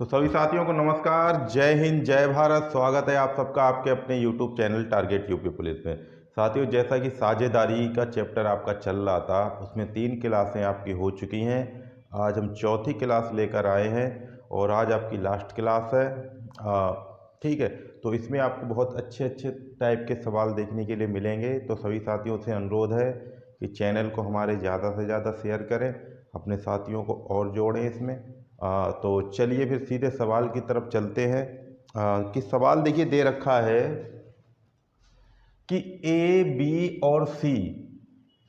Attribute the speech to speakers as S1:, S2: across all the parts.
S1: तो सभी साथियों को नमस्कार, जय हिंद, जय भारत। स्वागत है आप सबका आपके अपने YouTube channel target UP police में। साथियों, जैसा कि साझेदारी का चैप्टर आपका चल रहा था, उसमें 3 क्लासें आपकी हो चुकी हैं। आज हम चौथी क्लास लेकर आए हैं और आज आपकी लास्ट क्लास है। ठीक है, तो इसमें आपको बहुत अच्छे अच्छे टाइप के सवाल देखने के लिए मिलेंगे। तो सभी साथियों से अनुरोध है कि चैनल को हमारे ज़्यादा से ज़्यादा शेयर करें, अपने साथियों को और जोड़ें इसमें। तो चलिए फिर सीधे सवाल की तरफ चलते हैं। कि सवाल देखिए दे रखा है कि ए, बी और सी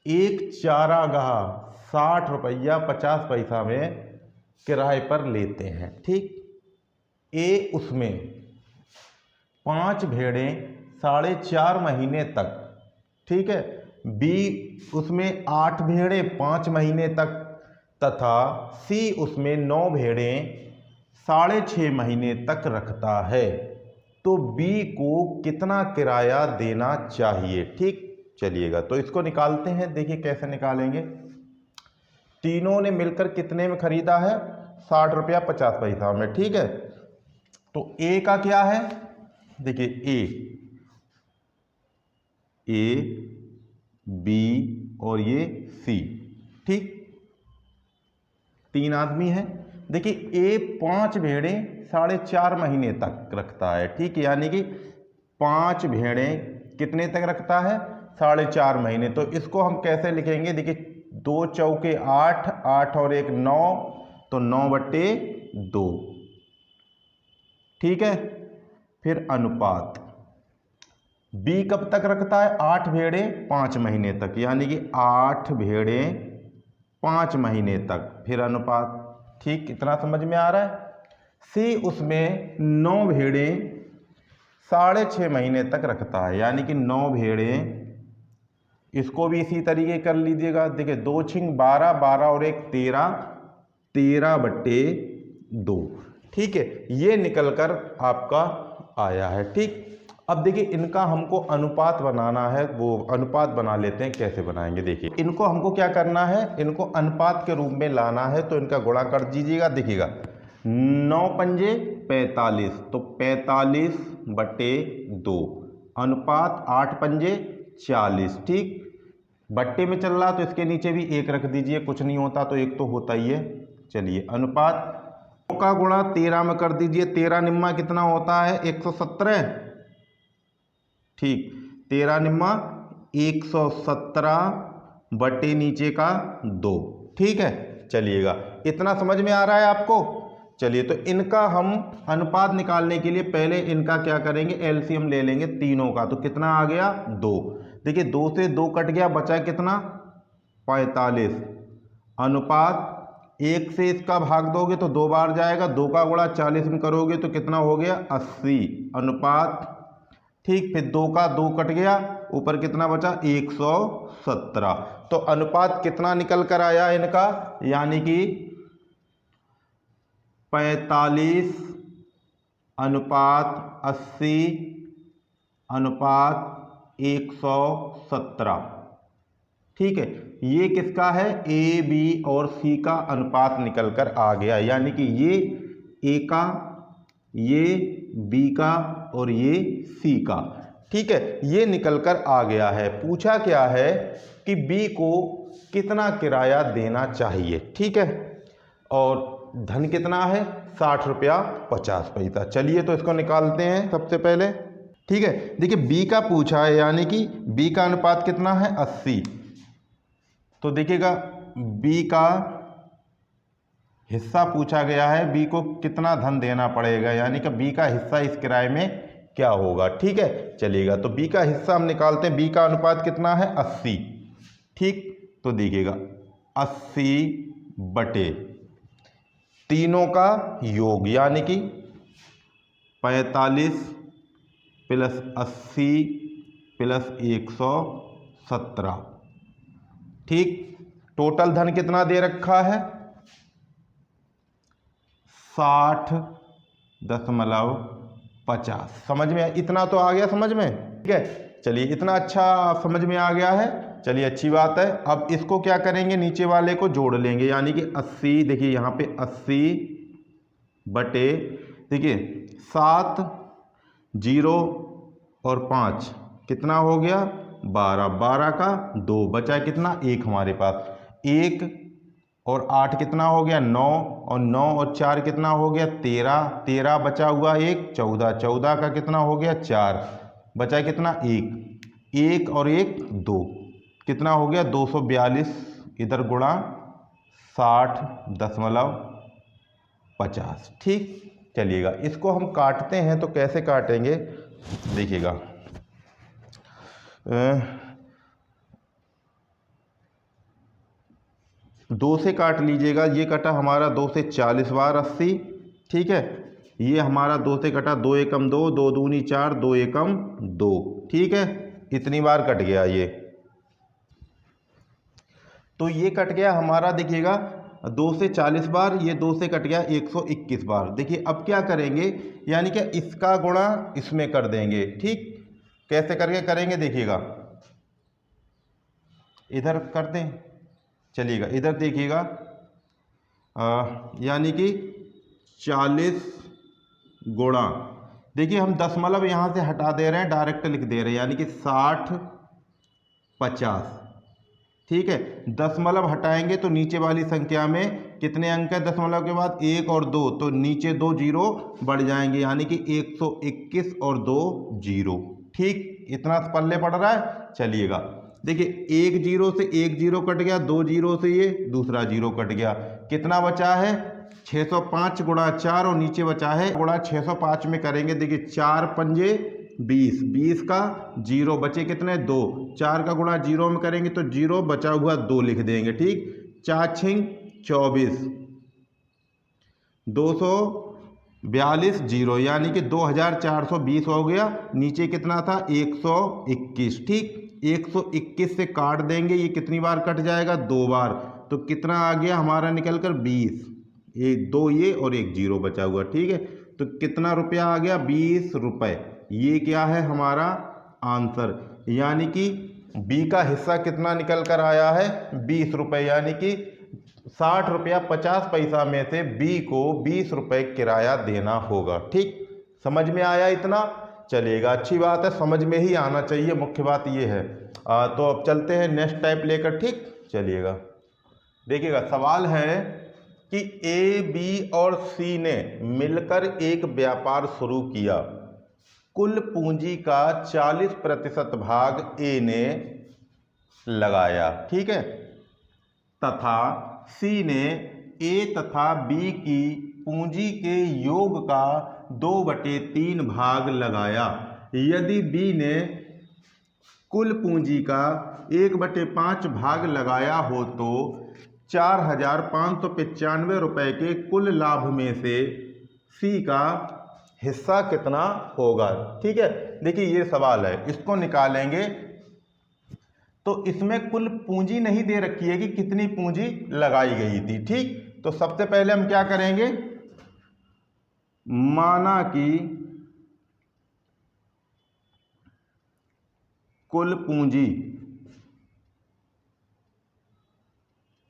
S1: एक चारागाह 60 रुपया 50 पैसा में किराए पर लेते हैं। ठीक, ए उसमें 5 भेड़ें 4.5 महीने तक, ठीक है, बी उसमें 8 भेड़ें 5 महीने तक, तथा सी उसमें 9 भेड़ें 6.5 महीने तक रखता है। तो बी को कितना किराया देना चाहिए? ठीक, चलिएगा तो इसको निकालते हैं। देखिए कैसे निकालेंगे। तीनों ने मिलकर कितने में खरीदा है? 60 रुपया 50 पैसा में। ठीक है, तो ए का क्या है? देखिए ए, बी और ये सी। ठीक, 3 आदमी हैं। देखिए ए 5 भेड़ें 4.5 महीने तक रखता है। ठीक, यानी कि 5 भेड़ें कितने तक रखता है? 4.5 महीने। तो इसको हम कैसे लिखेंगे? देखिए 2 चौके 8, 8 और 1 9, तो 9/2। ठीक है, फिर अनुपात बी कब तक रखता है? 8 भेड़ें 5 महीने तक, यानी कि 8 भेड़ें 5 महीने तक। फिर अनुपात, ठीक, इतना समझ में आ रहा है। सी उसमें 9 भेड़ें 6.5 महीने तक रखता है, यानी कि 9 भेड़ें, इसको भी इसी तरीके कर लीजिएगा। देखिए 2 छिंग 12, 12 और 1 13, 13/2। ठीक है, ये निकलकर आपका आया है। ठीक, अब देखिए इनका हमको अनुपात बनाना है, वो अनुपात बना लेते हैं। कैसे बनाएंगे? देखिए इनको हमको क्या करना है, इनको अनुपात के रूप में लाना है। तो इनका गुणा कर दीजिएगा। देखिएगा 9 पंजे 45, तो 45/2 अनुपात 8 पंजे 40। ठीक, बट्टे में चल रहा तो इसके नीचे भी 1 रख दीजिए, कुछ नहीं होता तो 1 तो होता ही है। चलिए अनुपात 9 का गुणा 13 में कर दीजिए। 13 निम्मा कितना होता है? 117। ठीक, 13 निम्मा 117 बटे नीचे का 2। ठीक है, चलिएगा इतना समझ में आ रहा है आपको? चलिए तो इनका हम अनुपात निकालने के लिए पहले इनका क्या करेंगे? एलसीएम ले लेंगे तीनों का। तो कितना आ गया? 2। देखिए 2 से 2 कट गया, बचा कितना? 45। अनुपात 1 से इसका भाग दोगे तो 2 बार जाएगा, 2 का गुणा 40 में करोगे तो कितना हो गया? 80। अनुपात, ठीक, फिर 2 का 2 कट गया, ऊपर कितना बचा? 117। तो अनुपात कितना निकल कर आया इनका? यानी कि 45/80 अनुपात 117। ठीक है, ये किसका है? ए, बी और सी का अनुपात निकल कर आ गया। यानी कि ये ए का, ये बी का और ये सी का। ठीक है, ये निकल कर आ गया है। पूछा क्या है कि बी को कितना किराया देना चाहिए। ठीक है, और धन कितना है? 60 रुपया 50 पैसा। चलिए तो इसको निकालते हैं सबसे पहले। ठीक है, देखिए बी का पूछा है, यानी कि बी का अनुपात कितना है? 80। तो देखिएगा बी का हिस्सा पूछा गया है, बी को कितना धन देना पड़ेगा, यानी कि बी का हिस्सा इस किराए में क्या होगा। ठीक है, चलिएगा तो बी का हिस्सा हम निकालते हैं। बी का अनुपात कितना है? 80। ठीक, तो देखिएगा 80 बटे तीनों का योग, यानी कि 45 + 80 + 117। ठीक, टोटल धन कितना दे रखा है? 60.50। समझ में? इतना तो आ गया समझ में? ठीक है, चलिए इतना अच्छा समझ में आ गया है। चलिए अच्छी बात है। अब इसको क्या करेंगे? नीचे वाले को जोड़ लेंगे, यानी कि 80। देखिए यहाँ पे 80 बटे, देखिए 7, 0 और 5 कितना हो गया 12, 12 का 2 बचा कितना 1 हमारे पास, 1 और 8 कितना हो गया 9, और 9 और 4 कितना हो गया 13, 13 बचा हुआ 1 14, 14 का कितना हो गया 4, बचा कितना 1, 1 और 1 2, कितना हो गया 242, इधर गुणा 60.50। ठीक, चलिएगा इसको हम काटते हैं तो कैसे काटेंगे देखिएगा। 2 से काट लीजिएगा, ये कटा हमारा 2 से 40 बार 80। ठीक है, ये हमारा 2 से कटा 2 एकम 2, 2 दूनी 4, 2 एकम 2। ठीक है, इतनी बार कट गया ये, तो ये कट गया हमारा देखिएगा 2 से 40 बार, ये 2 से कट गया 121 बार। देखिए अब क्या करेंगे, यानी कि इसका गुणा इसमें कर देंगे। ठीक, कैसे करके करेंगे देखिएगा, इधर कर दें, चलिएगा इधर देखिएगा, यानी कि 40 गुणा, देखिए हम दशमलव यहाँ से हटा दे रहे हैं, डायरेक्ट लिख दे रहे हैं, यानी कि 60 50। ठीक है, दशमलव हटाएंगे तो नीचे वाली संख्या में कितने अंक है दशमलव के बाद 1 और 2, तो नीचे 2 जीरो बढ़ जाएंगे, यानी कि 121 और 2 जीरो। ठीक, इतना पल्ले पड़ रहा है। चलिएगा देखिए 1 जीरो से 1 जीरो कट गया, 2 जीरो से ये दूसरा जीरो कट गया, कितना बचा है 605 गुणा 4, और नीचे बचा है गुणा 605 में करेंगे, देखिए 4 पंजे 20, 20 का जीरो बचे कितने 2, 4 का गुणा जीरो में करेंगे तो जीरो बचा हुआ 2 लिख देंगे। ठीक, 4 छिंग 24, 242 जीरो, यानी कि 2420 हो गया, नीचे कितना था 121। ठीक, 121 से काट देंगे, ये कितनी बार कट जाएगा 2 बार, तो कितना आ गया हमारा निकल कर 20, 1 2 ये और 1 जीरो बचा हुआ। ठीक है, तो कितना रुपया आ गया 20 रुपये, ये क्या है हमारा आंसर, यानी कि बी का हिस्सा कितना निकल कर आया है 20 रुपये, यानी कि 60 रुपया 50 पैसा में से बी को 20 रुपये किराया देना होगा। ठीक, समझ में आया इतना, चलिएगा अच्छी बात है, समझ में ही आना चाहिए, मुख्य बात ये है। तो अब चलते हैं नेक्स्ट टाइप लेकर। ठीक, चलिएगा देखिएगा, सवाल है कि ए बी और सी ने मिलकर एक व्यापार शुरू किया, कुल पूंजी का 40% भाग ए ने लगाया। ठीक है, तथा सी ने ए तथा बी की पूंजी के योग का 2/3 भाग लगाया। यदि बी ने कुल पूंजी का 1/5 भाग लगाया हो तो 4595 रुपये के कुल लाभ में से सी का हिस्सा कितना होगा। ठीक है, देखिए ये सवाल है, इसको निकालेंगे तो इसमें कुल पूंजी नहीं दे रखी है कि कितनी पूंजी लगाई गई थी। ठीक, तो सबसे पहले हम क्या करेंगे, माना कि कुल पूंजी,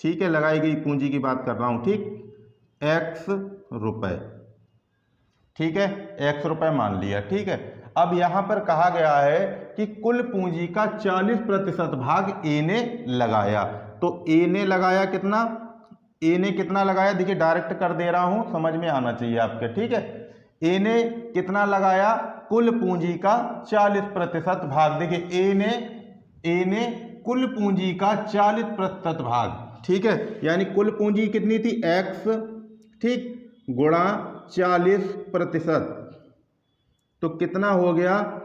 S1: ठीक है, लगाई गई पूंजी की बात कर रहा हूं। ठीक, x रुपए, ठीक है, x रुपए मान लिया। ठीक है, अब यहां पर कहा गया है कि कुल पूंजी का 40% भाग ए ने लगाया, तो ए ने लगाया कितना, ए ने कितना लगाया, देखिए डायरेक्ट कर दे रहा हूं, समझ में आना चाहिए आपके। ठीक है, ए ने कितना लगाया, कुल पूंजी का 40% भाग, देखिए ए ने कुल पूंजी का 40% भाग। ठीक है, यानी कुल पूंजी कितनी थी x, ठीक, गुणा 40%, तो कितना हो गया,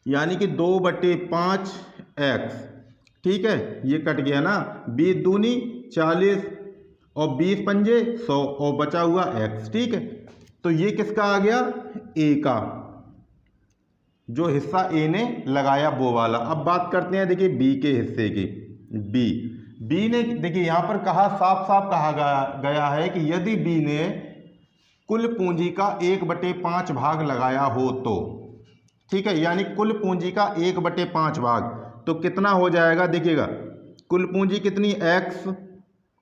S1: यानी कि 2/5 x। ठीक है, ये कट गया ना, 20 दूनी 40 और 20 पंजे 100 और बचा हुआ x। ठीक है, तो ये किसका आ गया, ए का, जो हिस्सा ए ने लगाया वो वाला। अब बात करते हैं देखिए बी के हिस्से की। बी ने देखिए यहां पर कहा, साफ साफ कहा गया है कि यदि बी ने कुल पूंजी का 1/5 भाग लगाया हो तो, ठीक है, यानी कुल पूंजी का 1/5 भाग, तो कितना हो जाएगा, देखिएगा कुल पूंजी कितनी x,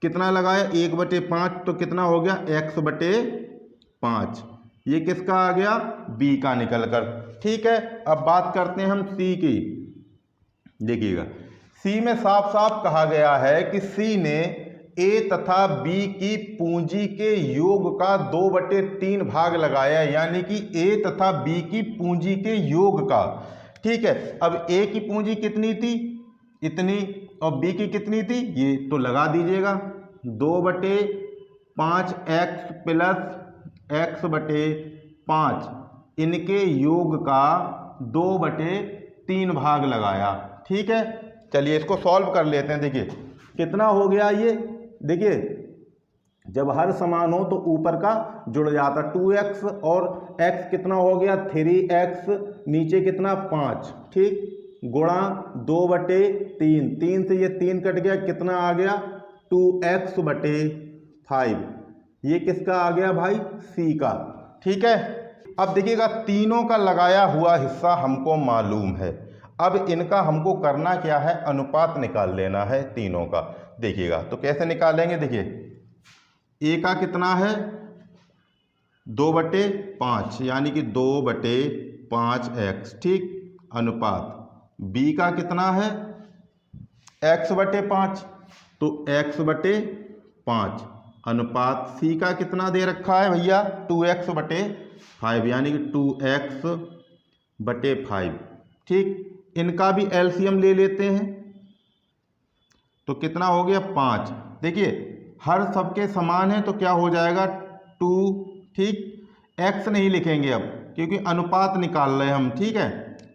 S1: कितना लगाया 1/5, तो कितना हो गया x/5। 5। ये किसका आ गया? बी का निकल कर। ठीक है, अब बात करते हैं हम सी की। देखिएगा, सी में साफ साफ कहा गया है कि सी ने ए तथा बी की पूंजी के योग का 2/3 भाग लगाया, यानी कि ए तथा बी की पूंजी के योग का। ठीक है, अब ए की पूंजी कितनी थी? इतनी, और बी की कितनी थी? ये तो लगा दीजिएगा, 2/5 एक्स प्लस x/5, इनके योग का 2/3 भाग लगाया। ठीक है, चलिए इसको सॉल्व कर लेते हैं। देखिए कितना हो गया ये। देखिए जब हर समान हो तो ऊपर का जुड़ जाता, 2x और x कितना हो गया? 3x, नीचे कितना? 5। ठीक, गुणा 2/3, 3 से ये 3 कट गया, कितना आ गया? 2x/5। ये किसका आ गया भाई? सी का। ठीक है, अब देखिएगा तीनों का लगाया हुआ हिस्सा हमको मालूम है। अब इनका हमको करना क्या है? अनुपात निकाल लेना है तीनों का। देखिएगा तो कैसे निकालेंगे। देखिए ए का कितना है? 2/5, यानी कि 2/5x। ठीक, अनुपात बी का कितना है? x/5, तो x/5 अनुपात सी का कितना दे रखा है भैया? 2x/5, यानी कि 2x/5। ठीक, इनका भी एलसीएम ले लेते हैं, तो कितना हो गया? 5। देखिए हर सबके समान है तो क्या हो जाएगा? 2। ठीक, x नहीं लिखेंगे अब क्योंकि अनुपात निकाल रहे हैं हम। ठीक है,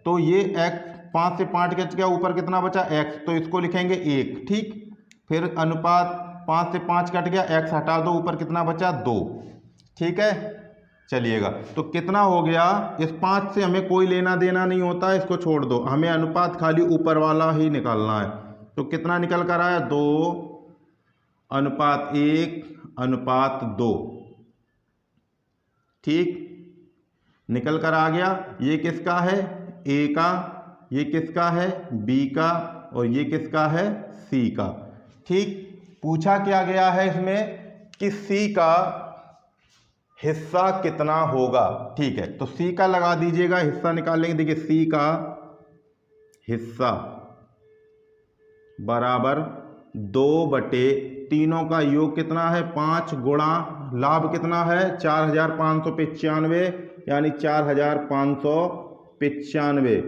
S1: तो ये x 5 से 5 कट गया, ऊपर कितना बचा? x, तो इसको लिखेंगे 1। ठीक, फिर अनुपात 5 से 5 कट गया, x हटा दो, ऊपर कितना बचा? 2। ठीक है, चलिएगा तो कितना हो गया? इस 5 से हमें कोई लेना देना नहीं होता, इसको छोड़ दो, हमें अनुपात खाली ऊपर वाला ही निकालना है। तो कितना निकल कर आया? 2:1:2। ठीक, निकल कर आ गया। ये किसका है? ए का। ये किसका है? बी का। और ये किसका है? सी का। ठीक, पूछा क्या गया है इसमें कि सी का हिस्सा कितना होगा। ठीक है, तो सी का लगा दीजिएगा, हिस्सा निकाल लेंगे। देखिए सी का हिस्सा बराबर 2/तीनों का योग कितना है? 5 गुणा लाभ कितना है? 4595, यानी 4595।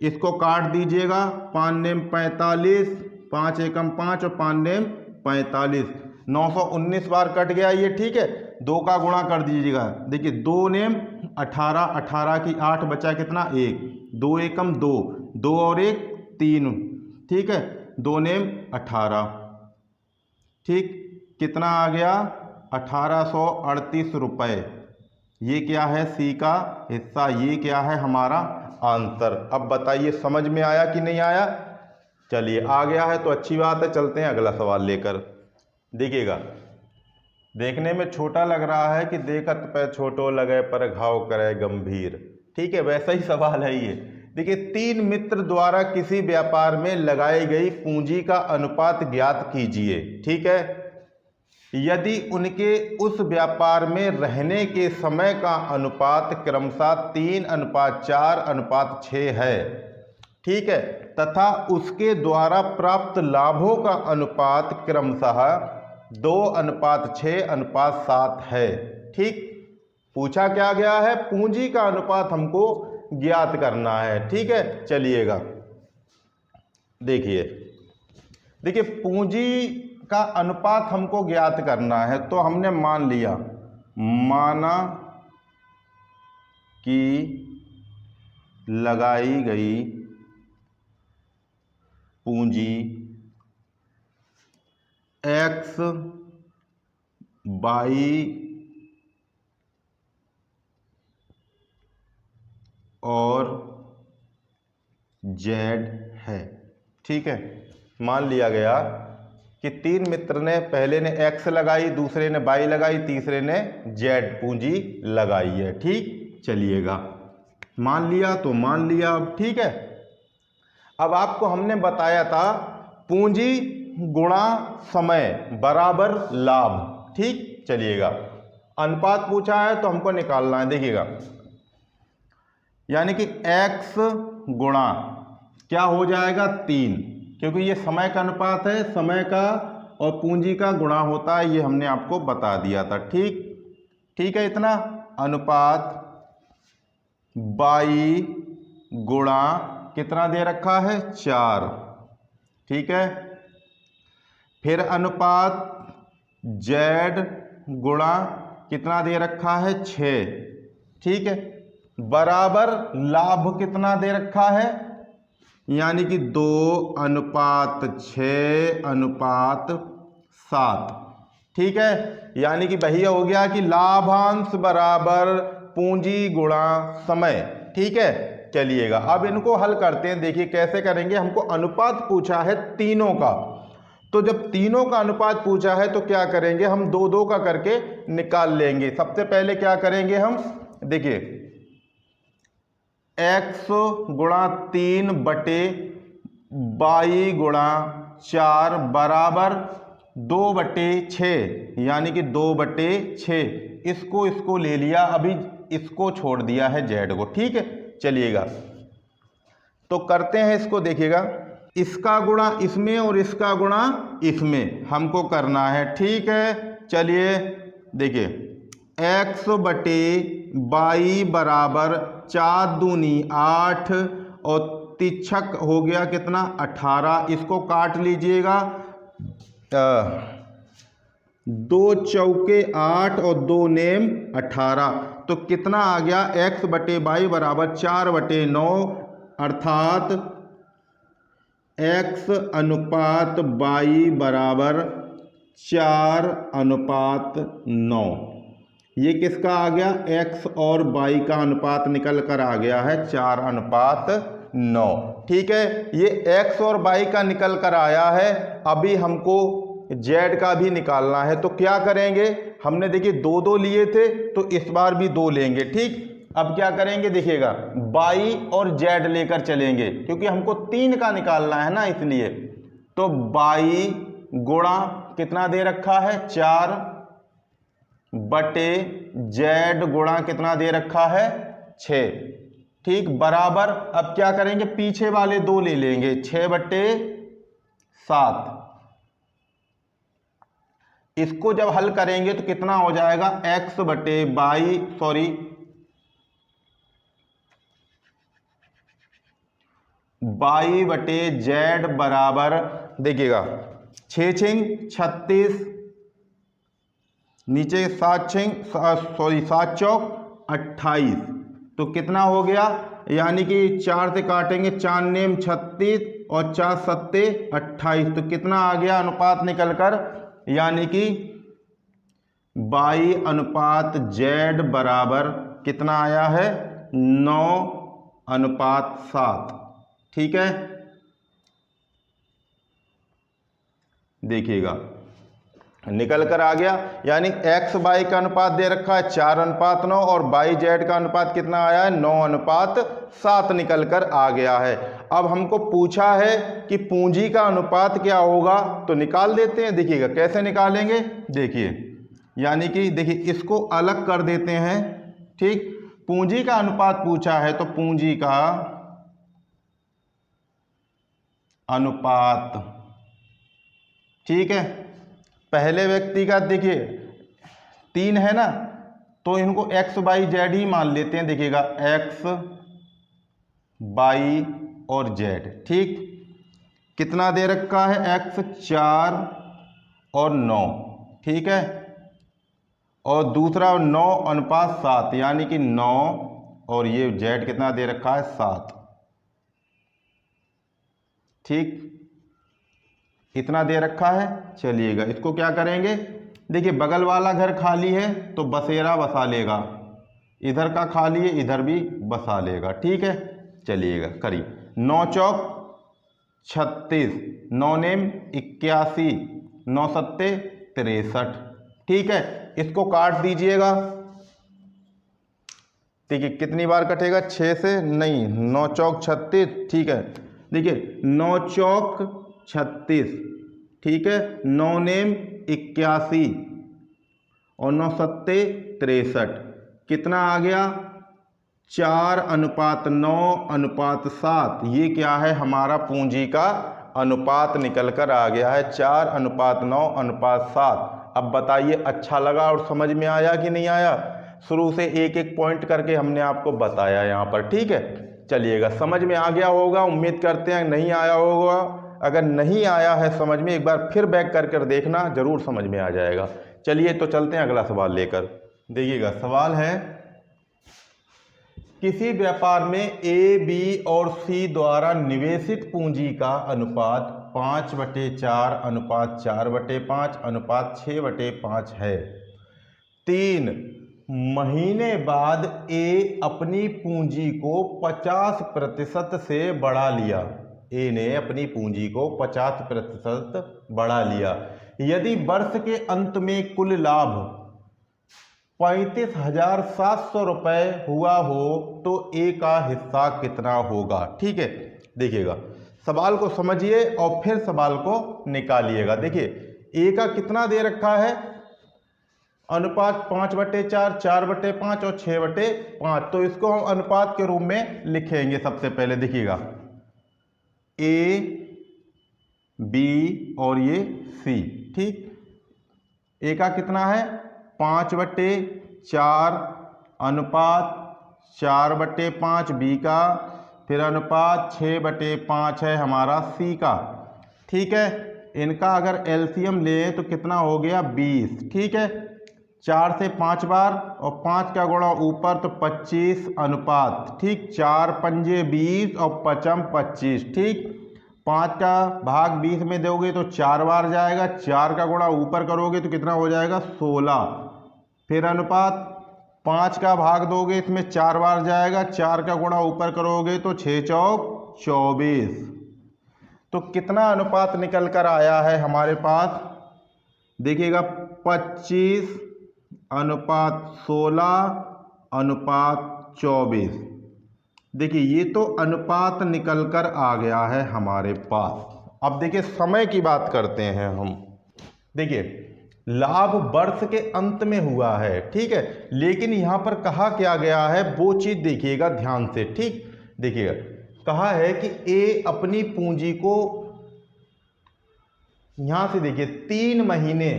S1: इसको काट दीजिएगा, 5 नेम 45, 5 एकम 5 और 5 नेम 45, 919 बार कट गया ये। ठीक है, 2 का गुणा कर दीजिएगा। देखिए 2 नेम 18, 18 की 8, बचा कितना? 1, 2 एकम 2, 2 और 1 3। ठीक है, 2 नेम 18। ठीक, कितना आ गया? 1838 रुपये। ये क्या है? सी का हिस्सा। ये क्या है? हमारा आंसर। अब बताइए समझ में आया कि नहीं आया? चलिए आ गया है तो अच्छी बात है, चलते हैं अगला सवाल लेकर। देखिएगा, देखने में छोटा लग रहा है कि देखत पे छोटो लगे पर घाव करे गंभीर। ठीक है, वैसा ही सवाल है ये। देखिए 3 मित्र द्वारा किसी व्यापार में लगाई गई पूंजी का अनुपात ज्ञात कीजिए। ठीक है, यदि उनके उस व्यापार में रहने के समय का अनुपात क्रमशः 3:4:6 है। ठीक है, तथा उसके द्वारा प्राप्त लाभों का अनुपात क्रमशः 2:6:7 है। ठीक, पूछा क्या गया है? पूंजी का अनुपात हमको ज्ञात करना है। ठीक है, चलिएगा देखिए पूंजी का अनुपात हमको ज्ञात करना है, तो हमने माना कि लगाई गई पूंजी x, y और z है। ठीक है, मान लिया गया कि 3 मित्र ने, पहले ने x लगाई, दूसरे ने y लगाई, तीसरे ने z पूंजी लगाई है। ठीक, चलिएगा मान लिया तो मान लिया। अब ठीक है, अब आपको हमने बताया था पूंजी गुणा समय बराबर लाभ। ठीक, चलिएगा अनुपात पूछा है तो हमको निकालना है। देखिएगा, यानी कि x गुणा क्या हो जाएगा 3, क्योंकि ये समय का अनुपात है, समय का और पूंजी का गुणा होता है, ये हमने आपको बता दिया था। ठीक है। इतना अनुपात y गुणा कितना दे रखा है 4, ठीक है। फिर अनुपात z गुणा कितना दे रखा है 6, ठीक है, बराबर लाभ कितना दे रखा है, यानी कि 2:6:7, ठीक है। यानी कि भैया हो गया कि लाभांश बराबर पूंजी गुणा समय, ठीक है। चलिएगा अब इनको हल करते हैं। देखिए कैसे करेंगे, हमको अनुपात पूछा है तीनों का, तो जब तीनों का अनुपात पूछा है तो क्या करेंगे, हम 2-2 का करके निकाल लेंगे। सबसे पहले क्या करेंगे हम, देखिए x गुणा 3 बटे y गुणा 4 बराबर 2/6, यानी कि 2/6। इसको ले लिया, अभी इसको छोड़ दिया है z को, ठीक है। चलिएगा तो करते हैं इसको। देखिएगा, इसका गुणा इसमें और इसका गुणा इसमें हमको करना है, ठीक है। चलिए देखिए, x बटे y बराबर 4 दूनी 8 और तिछक हो गया कितना 18। इसको काट लीजिएगा, 2 चौके 8 और 2 नेम 18, तो कितना आ गया x बटे y बराबर 4/9, अर्थात x अनुपात y बराबर 4:9। ये किसका आ गया, x और y का अनुपात निकल कर आ गया है 4:9, ठीक है। ये x और y का निकल कर आया है। अभी हमको z का भी निकालना है, तो क्या करेंगे, हमने देखिए 2-2 लिए थे तो इस बार भी 2 लेंगे, ठीक। अब क्या करेंगे, देखिएगा y और z लेकर चलेंगे, क्योंकि हमको 3 का निकालना है ना, इसलिए। तो y गुणा कितना दे रखा है 4 बटे z गुणा कितना दे रखा है 6, ठीक, बराबर। अब क्या करेंगे, पीछे वाले 2 ले लेंगे, 6/7। इसको जब हल करेंगे तो कितना हो जाएगा, x बटे y बटे z बराबर, देखिएगा 6×6 = 36, नीचे 7 चौक 28, तो कितना हो गया, यानी कि 4 से काटेंगे, 4 नेम 36 और 4 सत्ते 28, तो कितना आ गया अनुपात निकल कर, यानी कि y अनुपात z बराबर कितना आया है 9:7, ठीक है। देखिएगा निकल कर आ गया, यानी x y का अनुपात दे रखा है 4:9 और y z का अनुपात कितना आया है 9:7 निकल कर आ गया है। अब हमको पूछा है कि पूंजी का अनुपात क्या होगा, तो निकाल देते हैं। देखिएगा कैसे निकालेंगे, देखिए, यानी कि देखिए इसको अलग कर देते हैं, ठीक। पूंजी का अनुपात पूछा है तो पूंजी का अनुपात, ठीक है। पहले व्यक्तिगत देखिए 3 है ना, तो इनको x y z ही मान लेते हैं। देखिएगा x y और z, ठीक। कितना दे रखा है, x 4 और 9, ठीक है, और दूसरा 9:7, यानी कि 9, और ये z कितना दे रखा है 7, ठीक, इतना दे रखा है। चलिएगा इसको क्या करेंगे, देखिए बगल वाला घर खाली है तो बसेरा बसा लेगा, इधर का खाली है इधर भी बसा लेगा, ठीक है। चलिएगा करिए, 9 चौक 36, 9 नेम 81, 9 सत्ते 63, ठीक है। इसको काट दीजिएगा, देखिए कितनी बार कटेगा, 6 से नहीं, 9 चौक 36, ठीक है। देखिए 9 चौक 36, ठीक है, 9 नेम 81 और 9 सत्ते 63, कितना आ गया 4:9:7। ये क्या है हमारा पूंजी का अनुपात निकल कर आ गया है 4:9:7। अब बताइए अच्छा लगा और समझ में आया कि नहीं आया? शुरू से एक एक पॉइंट करके हमने आपको बताया यहाँ पर, ठीक है। चलिएगा, समझ में आ गया होगा, उम्मीद करते हैं नहीं आया होगा। अगर नहीं आया है समझ में, एक बार फिर बैक कर कर देखना, जरूर समझ में आ जाएगा। चलिए तो चलते हैं अगला सवाल लेकर। देखिएगा, सवाल है किसी व्यापार में ए, बी और सी द्वारा निवेशित पूंजी का अनुपात 5/4:4/5:6/5 है। 3 महीने बाद ए अपनी पूंजी को 50% से बढ़ा लिया। ए ने अपनी पूंजी को 50% बढ़ा लिया। यदि वर्ष के अंत में कुल लाभ 35,700 रुपये हुआ हो तो ए का हिस्सा कितना होगा? ठीक है, देखिएगा सवाल को समझिए और फिर सवाल को निकालिएगा। देखिए ए का कितना दे रखा है अनुपात 5/4, 4/5 और 6/5। तो इसको हम अनुपात के रूप में लिखेंगे। सबसे पहले देखिएगा ए, बी और ये सी, ठीक। ए का कितना है 5/4 अनुपात 4/5 बी का, फिर अनुपात 6/5 है हमारा सी का, ठीक है। इनका अगर एलसीएम ले तो कितना हो गया 20, ठीक है। 4 से 5 बार और 5 का गुणा ऊपर तो 25 अनुपात, ठीक। 4 पंजे 20 और 5 25, ठीक। 5 का भाग 20 में दोगे तो 4 बार जाएगा, 4 का गुणा ऊपर करोगे तो कितना हो जाएगा 16। फिर अनुपात 5 का भाग दोगे इसमें 4 बार जाएगा, 4 का गुणा ऊपर करोगे तो 6 चौक 24। तो कितना अनुपात निकल कर आया है हमारे पास? देखिएगा 25:16:24। देखिए ये तो अनुपात निकल कर आ गया है हमारे पास। अब देखिए समय की बात करते हैं हम। देखिए लाभ वर्ष के अंत में हुआ है, ठीक है, लेकिन यहां पर कहा क्या गया है वो चीज देखिएगा ध्यान से, ठीक। देखिएगा कहा है कि ए अपनी पूंजी को, यहां से देखिए 3 महीने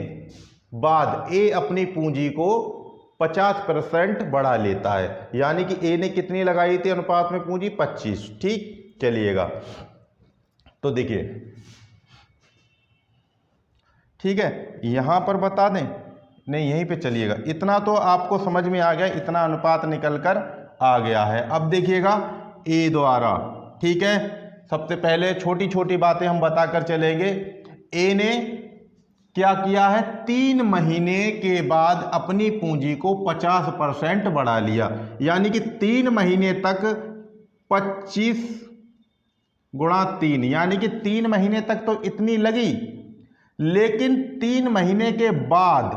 S1: बाद ए अपनी पूंजी को 50% बढ़ा लेता है। यानी कि ए ने कितनी लगाई थी अनुपात में पूंजी 25, ठीक। चलिएगा तो देखिए, ठीक है, यहां पर बता दें, नहीं यहीं पे चलिएगा। इतना तो आपको समझ में आ गया, इतना अनुपात निकल कर आ गया है। अब देखिएगा ए द्वारा, ठीक है, सबसे पहले छोटी छोटी बातें हम बताकर चलेंगे। ए ने क्या किया है 3 महीने के बाद अपनी पूंजी को 50% बढ़ा लिया। यानी कि 3 महीने तक 25 गुणा 3, यानी कि 3 महीने तक तो इतनी लगी, लेकिन 3 महीने के बाद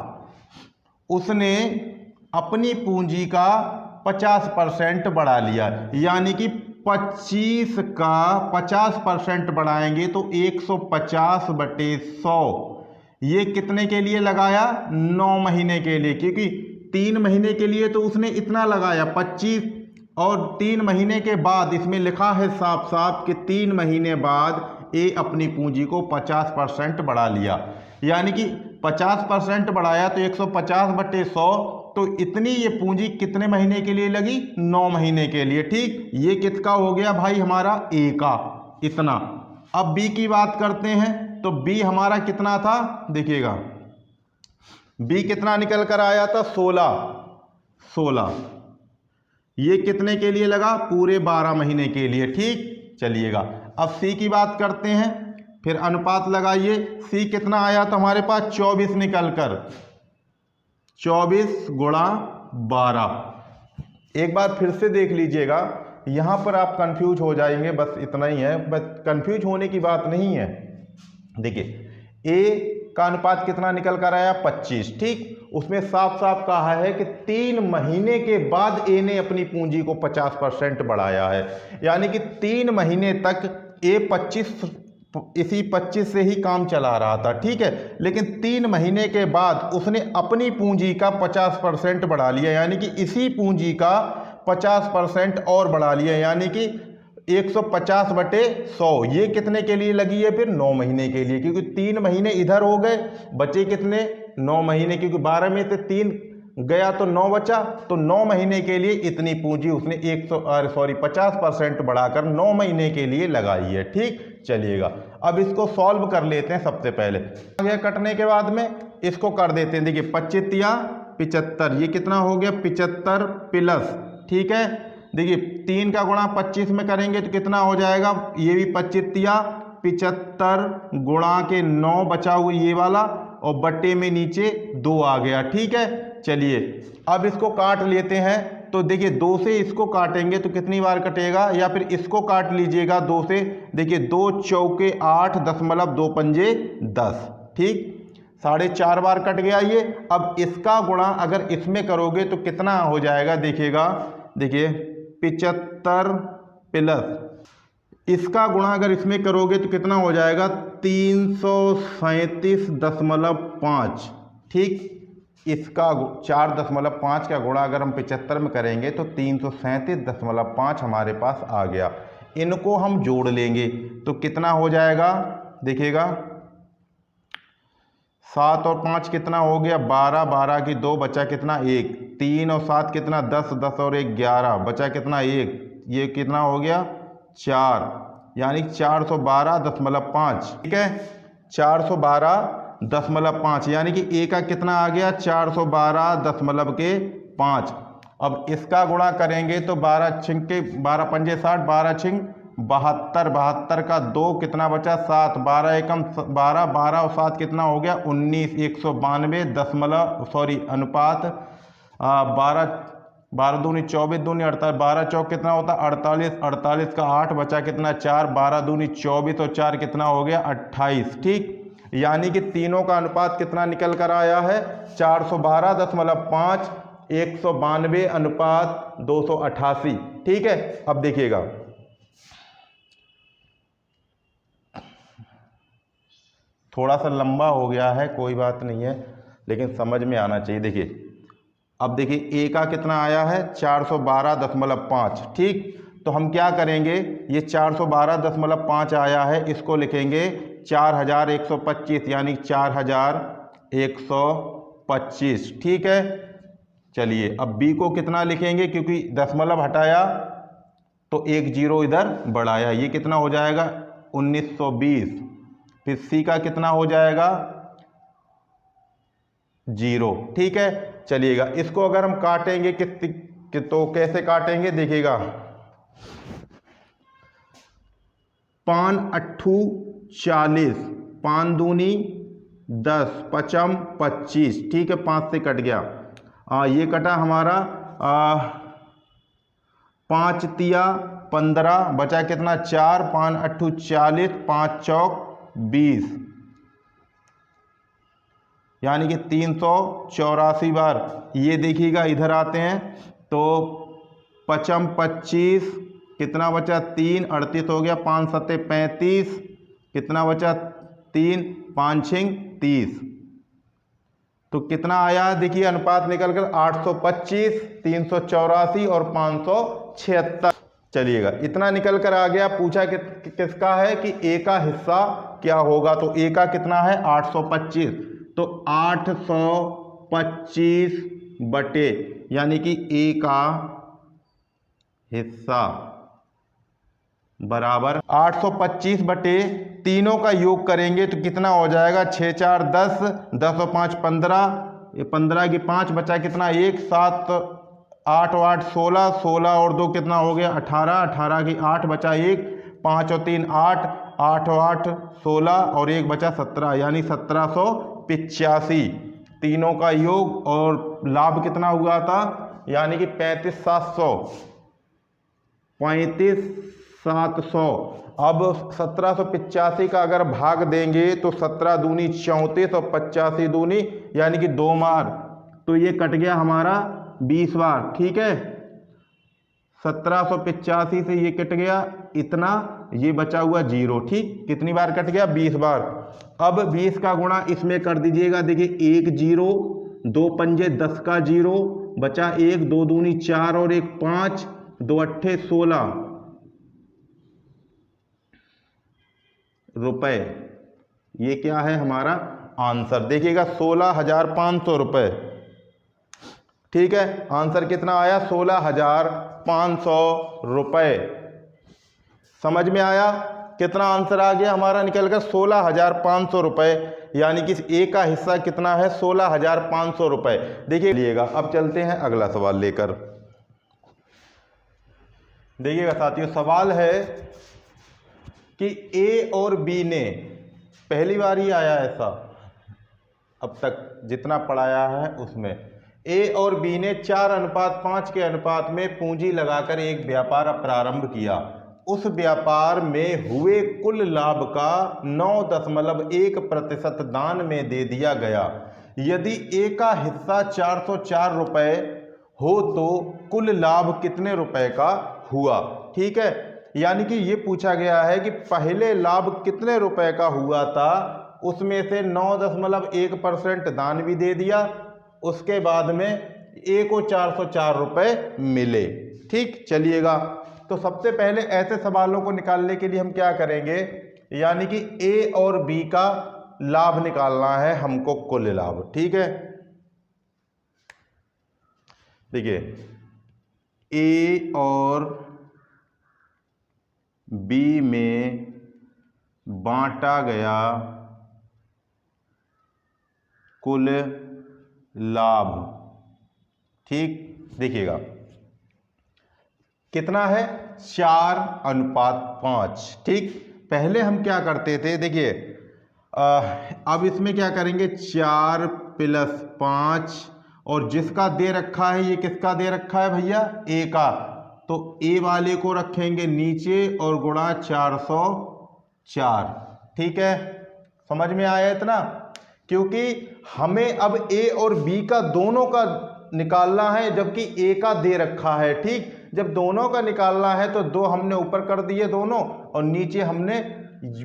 S1: उसने अपनी पूंजी का 50% बढ़ा लिया। यानी कि 25 का 50% बढ़ाएंगे तो 150/100। ये कितने के लिए लगाया 9 महीने के लिए, क्योंकि 3 महीने के लिए तो उसने इतना लगाया 25, और 3 महीने के बाद इसमें लिखा है साफ साफ कि 3 महीने बाद ए अपनी पूंजी को 50% बढ़ा लिया। यानी कि 50% बढ़ाया तो 150/100, तो इतनी ये पूंजी कितने महीने के लिए लगी 9 महीने के लिए, ठीक। ये किसका हो गया भाई हमारा ए का इतना। अब बी की बात करते हैं तो बी हमारा कितना था, देखिएगा बी कितना निकल कर आया था 16। ये कितने के लिए लगा पूरे 12 महीने के लिए, ठीक। चलिएगा अब सी की बात करते हैं, फिर अनुपात लगाइए। सी कितना आया था हमारे पास 24 निकल कर, 24 गुणा 12। एक बार फिर से देख लीजिएगा, यहां पर आप कंफ्यूज हो जाएंगे, बस इतना ही है, बस कंफ्यूज होने की बात नहीं है। देखिए ए का अनुपात कितना निकल कर आया 25, ठीक। उसमें साफ साफ कहा है कि 3 महीने के बाद ए ने अपनी पूंजी को 50% बढ़ाया है। यानी कि 3 महीने तक ए 25 इसी 25 से ही काम चला रहा था, ठीक है। लेकिन 3 महीने के बाद उसने अपनी पूंजी का 50% बढ़ा लिया, यानी कि इसी पूंजी का 50% और बढ़ा लिया, यानी कि 150/100। ये कितने के लिए लगी है? फिर 9 महीने के लिए, क्योंकि 3 महीने इधर हो गए, बचे कितने? 9 महीने, क्योंकि 12 में से 3 गया तो 9 बचा। तो 9 महीने के लिए इतनी पूंजी उसने 50% बढ़ाकर 9 महीने के लिए लगाई है, ठीक। चलिएगा अब इसको सॉल्व कर लेते हैं। सबसे पहले आगे कटने के बाद में इसको कर देते हैं। देखिए 25 या 75, ये कितना हो गया? 75 प्लस, ठीक है। देखिए 3 का गुणा 25 में करेंगे तो कितना हो जाएगा? ये भी 25 या 75 गुणा के 9 बचा हुआ ये वाला, और बट्टे में नीचे 2 आ गया, ठीक है। चलिए अब इसको काट लेते हैं। तो देखिए 2 से इसको काटेंगे तो कितनी बार कटेगा, या फिर इसको काट लीजिएगा 2 से। देखिए 2 चौके 8, 10 पंजे 10, ठीक, 4.5 बार कट गया ये। अब इसका गुणा अगर इसमें करोगे तो कितना हो जाएगा? देखिएगा, देखिए 75 प्लस इसका गुणा अगर इसमें करोगे तो कितना हो जाएगा? 337.5, ठीक। इसका 4.5 का गुणा अगर हम 75 में करेंगे तो 337.5 हमारे पास आ गया। इनको हम जोड़ लेंगे तो कितना हो जाएगा? देखिएगा 7 और 5 कितना हो गया? 12, 12 की 2, बचा कितना? 1, 3 और 7 कितना? 10, 10 और 1 11, बचा कितना? 1, ये कितना हो गया? 4, यानी 412.5, ठीक है। 412.5, यानी कि ए का कितना आ गया? 412.5। अब इसका गुणा करेंगे तो 12 छिंके 12 पंजे 60, 12 छिंग 72, 72 का 2 कितना बचा? 7, 12 एकम 12, 12 और 7 कितना हो गया? 19, 192 अनुपात 12, 12 दूनी 24 दूनी 48, 12 चौक कितना होता? 48, 48 का 8 बचा कितना? 4, 12 दूनी 24 और 4 कितना हो गया? 28, ठीक। यानी कि तीनों का अनुपात कितना निकल कर आया है? 412.5, 192/288, ठीक है। अब देखिएगा थोड़ा सा लंबा हो गया है, कोई बात नहीं है, लेकिन समझ में आना चाहिए। देखिए अब देखिए ए का कितना आया है? 412.5, ठीक। तो हम क्या करेंगे? ये 412.5 आया है, इसको लिखेंगे 4125, यानी 4125, ठीक है। चलिए अब बी को कितना लिखेंगे? क्योंकि दशमलव हटाया तो 1 0 इधर बढ़ाया, ये कितना हो जाएगा? 1920। फिर सी का कितना हो जाएगा? 0, ठीक है। चलिएगा इसको अगर हम काटेंगे तो कैसे काटेंगे? देखिएगा 5 अट्ठू 40, 5 दूनी 10, 5 25, ठीक है। 5 से कट गया, ये कटा हमारा 5 तिया 15, बचा कितना? 4, 5 अट्ठू 40, 5 चौक 20, यानी कि 384 बार। ये देखिएगा इधर आते हैं तो 5 25 कितना बचा? 3, 38 हो गया, 5 7 35, कितना बचा? 3, 5 6 30, तो कितना आया? देखिए अनुपात निकल कर 825, 384 और 576। चलिएगा इतना निकल कर आ गया। पूछा किसका है कि ए का हिस्सा क्या होगा? तो ए का कितना है? 825, तो 825 बटे, यानी कि ए का हिस्सा बराबर 825 बटे तीनों का योग करेंगे तो कितना हो जाएगा? 6 4 10, 10 और 5 15, ये 15 की 5 बचा कितना? 1, 7 8 और 8 16, 16 और 2 कितना हो गया? 18, 18 की 8 बचा 1, 5 और 3 8, 8 और 8 16 और 1 बचा 17, यानी 1785 तीनों का योग। और लाभ कितना हुआ था? यानी कि 35,700, 35,700। अब 1785 का अगर भाग देंगे तो 17 दूनी 34 और 85 दूनी यानी कि 2 बार, तो ये कट गया हमारा 20 बार, ठीक है। 1785 से ये कट गया इतना, ये बचा हुआ 0। ठीक, कितनी बार कट गया? 20 बार। अब 20 का गुणा इसमें कर दीजिएगा। देखिए 1 0, 2 पंजे 10 का 0, बचा 1, 2 दूनी 4 और 1 5, 2 अट्ठे 16 रुपए। ये क्या है हमारा आंसर? देखिएगा 16,500 रुपए। ठीक है, आंसर कितना आया? 16,500 रुपए। समझ में आया? कितना आंसर आ गया हमारा निकल कर? 16,500 रुपए। यानी कि ए का हिस्सा कितना है? 16,500 रुपए। देखिए लीजिएगा, अब चलते हैं अगला सवाल लेकर। देखिएगा साथियों, सवाल है कि ए और बी ने, पहली बार ही आया ऐसा अब तक जितना पढ़ाया है उसमें, ए और बी ने 4:5 के अनुपात में पूंजी लगाकर एक व्यापार प्रारंभ किया। उस व्यापार में हुए कुल लाभ का 9.1% दान में दे दिया गया। यदि ए का हिस्सा 404 रुपए हो तो कुल लाभ कितने रुपए का हुआ? ठीक है, यानी कि ये पूछा गया है कि पहले लाभ कितने रुपए का हुआ था, उसमें से 9.1% दान भी दे दिया, उसके बाद में ए को 404 रुपए मिले। ठीक, चलिएगा, तो सबसे पहले ऐसे सवालों को निकालने के लिए हम क्या करेंगे, यानी कि ए और बी का लाभ निकालना है हमको, कुल लाभ। ठीक है, देखिए ए और बी में बांटा गया कुल लाभ। ठीक, देखिएगा कितना है? 4:5। ठीक, पहले हम क्या करते थे, देखिए अब इसमें क्या करेंगे, 4 + 5, और जिसका दे रखा है, ये किसका दे रखा है भैया? ए का, तो ए वाले को रखेंगे नीचे और गुणा 404। ठीक है, समझ में आया इतना? क्योंकि हमें अब ए और बी का दोनों का निकालना है, जबकि ए का दे रखा है। ठीक, जब दोनों का निकालना है तो 2 हमने ऊपर कर दिए दोनों, और नीचे हमने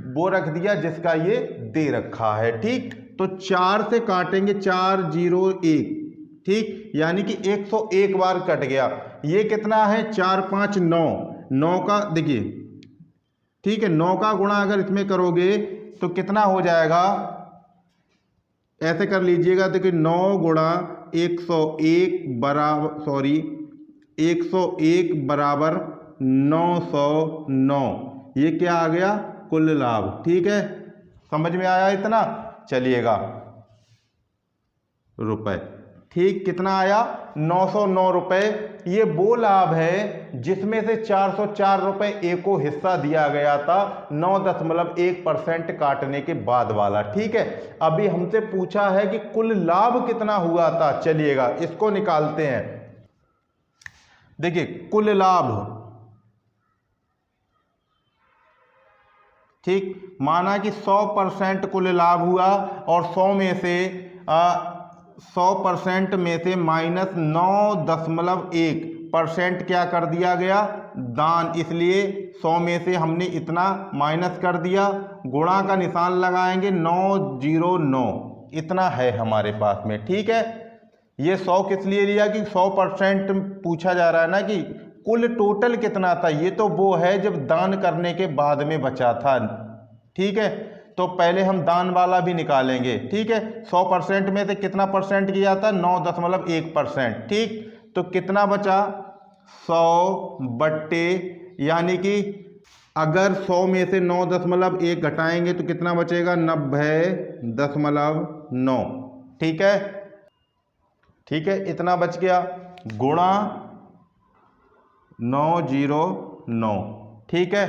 S1: वो रख दिया जिसका ये दे रखा है। ठीक, तो 4 से काटेंगे, 4 0 1। ठीक, यानी कि 101 बार कट गया। ये कितना है? 4 5 9, 9 का देखिए, ठीक है, 9 का गुणा अगर इसमें करोगे तो कितना हो जाएगा, ऐसे कर लीजिएगा। देखिए 9 गुणा 101 बराबर 101 बराबर 909। ये क्या आ गया? कुल लाभ। ठीक है, समझ में आया इतना? चलिएगा रुपए। ठीक, कितना आया? 909 रुपए। ये वो लाभ है जिसमें से 404 रुपए ए को हिस्सा दिया गया था, 9.1% काटने के बाद वाला। ठीक है, अभी हमसे पूछा है कि कुल लाभ कितना हुआ था। चलिएगा इसको निकालते हैं। देखिए कुल लाभ, ठीक, माना कि 100% कुल लाभ हुआ, और 100 में से 100% में से माइनस 9.1% क्या कर दिया गया? दान। इसलिए 100 में से हमने इतना माइनस कर दिया, गुणा का निशान लगाएंगे, 909 इतना है हमारे पास में। ठीक है, ये 100 किस लिए लिया कि 100% पूछा जा रहा है ना, कि कुल टोटल कितना था। ये तो वो है जब दान करने के बाद में बचा था। ठीक है, तो पहले हम दान वाला भी निकालेंगे। ठीक है, 100% में से कितना परसेंट किया था? 9.1%। ठीक, तो कितना बचा? 100/, यानी कि अगर 100 में से 9.1 घटाएंगे तो कितना बचेगा? 90.9। ठीक है, ठीक है, इतना बच गया, गुणा 909। ठीक है,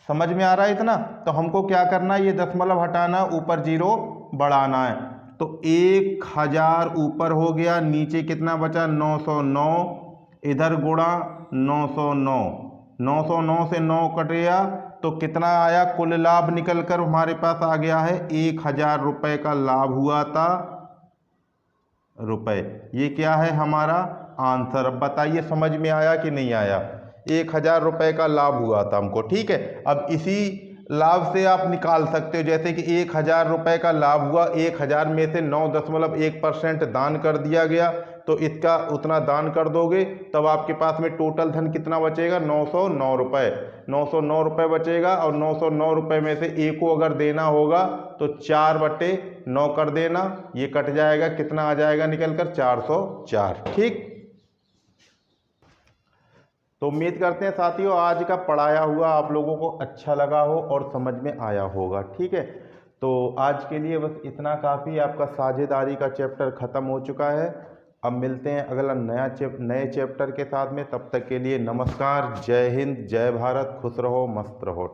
S1: समझ में आ रहा है इतना? तो हमको क्या करना है, ये दशमलव हटाना, ऊपर 0 बढ़ाना है। तो 1000 ऊपर हो गया, नीचे कितना बचा? 909, इधर गुणा 909, 909 से 9 कट गया तो कितना आया? कुल लाभ निकल कर हमारे पास आ गया है 1000 रुपये का लाभ हुआ था रुपए। ये क्या है हमारा आंसर? अब बताइए समझ में आया कि नहीं आया? 1000 रुपये का लाभ हुआ था हमको, ठीक है। अब इसी लाभ से आप निकाल सकते हो, जैसे कि 1000 रुपये का लाभ हुआ, 1000 में से 9.1% दान कर दिया गया, तो इसका उतना दान कर दोगे तब आपके पास में टोटल धन कितना बचेगा, 909 रुपये। 909 रुपये बचेगा, और 909 रुपये में से ए को अगर देना होगा तो 4/9 कर देना, ये कट जाएगा, कितना आ जाएगा निकल कर, 404, ठीक। तो उम्मीद करते हैं साथियों आज का पढ़ाया हुआ आप लोगों को अच्छा लगा हो और समझ में आया होगा, ठीक है। तो आज के लिए बस इतना काफ़ी, आपका साझेदारी का चैप्टर ख़त्म हो चुका है। अब मिलते हैं अगला नए चैप्टर के साथ में, तब तक के लिए नमस्कार, जय हिंद, जय भारत, खुश रहो, मस्त रहो।